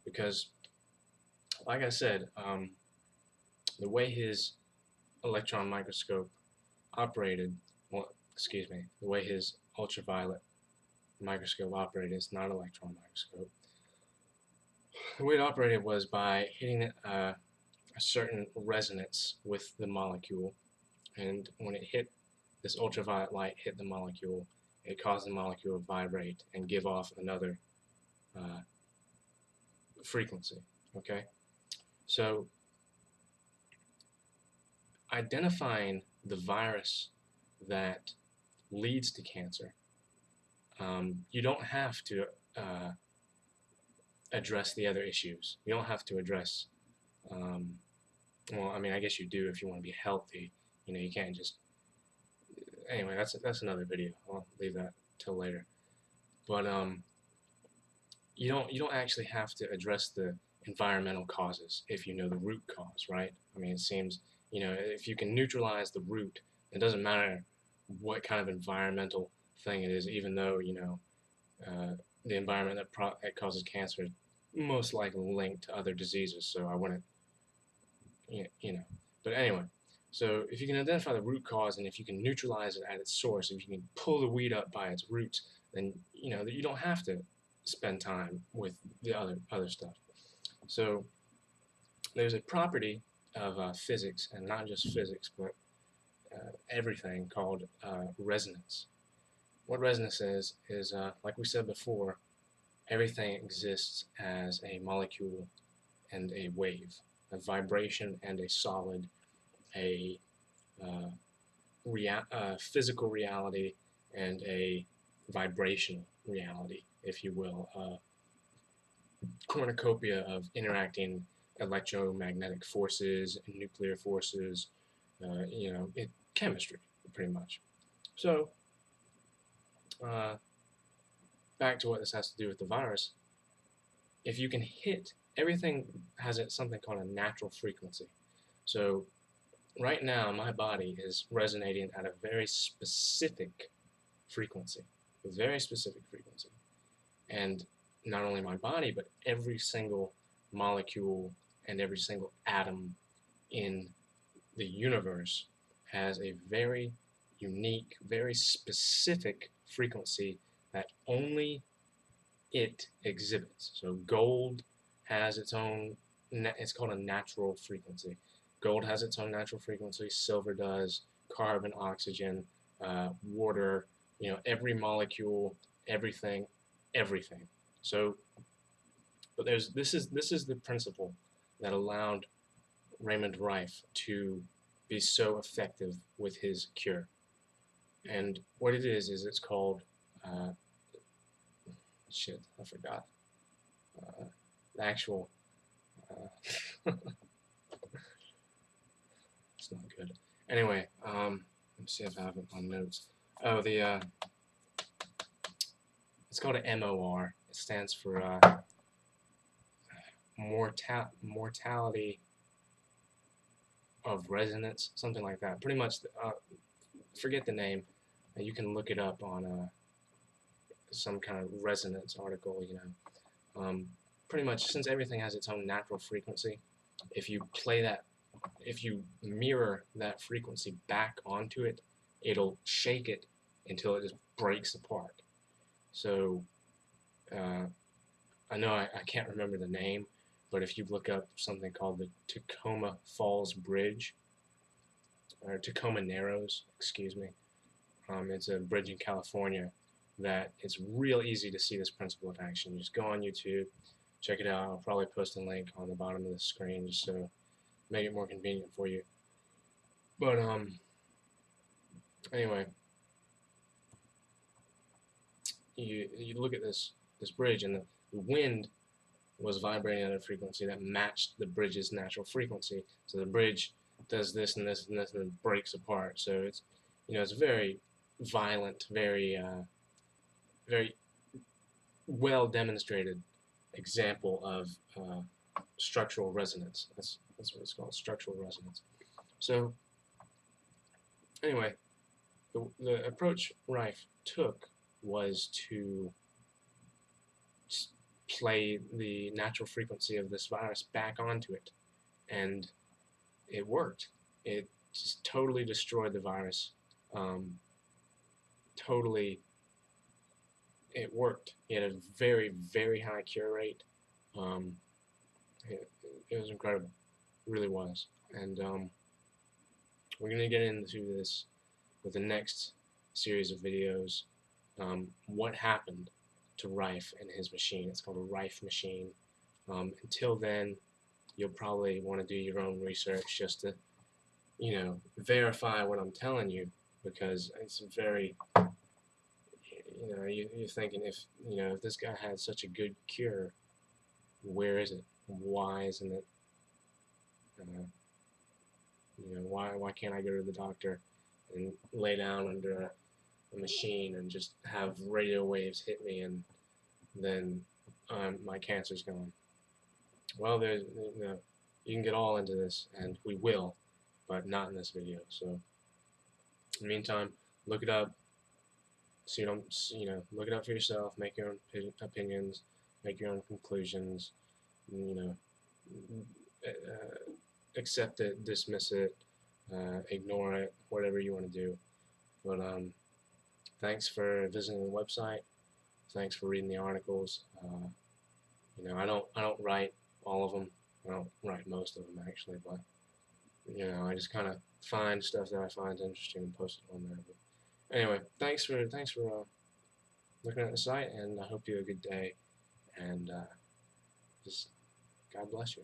because, like I said, the way his electron microscope operated, well, excuse me, the way his ultraviolet microscope operated, it's not an electron microscope. The way it operated was by hitting a certain resonance with the molecule, and when it hit, this ultraviolet light hit the molecule, it caused the molecule to vibrate and give off another uh, frequency. Okay, so identifying the virus that leads to cancer, you don't have to address the other issues. You don't have to address, well, I mean, I guess you do if you want to be healthy. You know, you can't just. Anyway, that's another video. I'll leave that till later. But you don't actually have to address the environmental causes if you know the root cause, right? I mean, it seems, you know, if you can neutralize the root, it doesn't matter what kind of environmental thing it is, even though, you know, the environment that causes cancer is most likely linked to other diseases, so I wouldn't, you know. But anyway, so if you can identify the root cause and if you can neutralize it at its source, if you can pull the weed up by its roots, then, you know, you don't have to spend time with the other stuff. So there's a property of physics, and not just physics, but everything, called resonance. What resonance is like we said before, everything exists as a molecule and a wave, a vibration and a solid, a physical reality and a vibrational reality, if you will, cornucopia of interacting electromagnetic forces, nuclear forces, you know, chemistry, pretty much. So, back to what this has to do with the virus. If you can hit, everything has something called a natural frequency. So, right now, my body is resonating at a very specific frequency, a very specific frequency. And not only my body, but every single molecule and every single atom in the universe has a very unique, very specific frequency that only it exhibits. So gold has its own, it's called a natural frequency. Gold has its own natural frequency, silver does, carbon, oxygen, water, you know, every molecule, everything, everything. So, but this is the principle that allowed Raymond Rife to be so effective with his cure. And what it is it's called, shit, I forgot, the actual, it's not good. Anyway, let's see if I have it on notes. Oh, it's called an MOR. It stands for mortality of resonance, something like that. Pretty much, forget the name. You can look it up on some kind of resonance article, you know. Pretty much, since everything has its own natural frequency, if you play that, if you mirror that frequency back onto it, it'll shake it until it just breaks apart. So, I know I can't remember the name, but if you look up something called the Tacoma Falls Bridge, or Tacoma Narrows, excuse me, it's a bridge in California that it's real easy to see this principle of action. Just go on YouTube, check it out. I'll probably post a link on the bottom of the screen just so make it more convenient for you. But anyway, you look at this bridge, and the wind was vibrating at a frequency that matched the bridge's natural frequency. So the bridge does this and this and this and then breaks apart. So it's, you know, it's very violent, very very well demonstrated example of structural resonance. That's what it's called, structural resonance. So anyway, the approach Rife took was to play the natural frequency of this virus back onto it, and it worked. It just totally destroyed the virus. Totally, it worked. It had a very, very high cure rate. Um, it was incredible, it really was. And we're gonna get into this with the next series of videos. What happened to Rife and his machine? It's called a Rife machine. Until then, you'll probably want to do your own research just to, verify what I'm telling you, because it's very, you're thinking, if this guy had such a good cure, where is it? Why isn't it? Why can't I go to the doctor and lay down under a machine and just have radio waves hit me, and then my cancer's gone? Well, you can get all into this, and we will, but not in this video. So, in the meantime, look it up. So you don't, look it up for yourself. Make your own opinions. Make your own conclusions. Accept it, dismiss it, ignore it, whatever you want to do. But thanks for visiting the website. Thanks for reading the articles. I don't write all of them. I don't write most of them actually, but I just kind of find stuff that I find interesting and post it on there. But anyway, thanks for looking at the site, and I hope you have a good day. And just God bless you.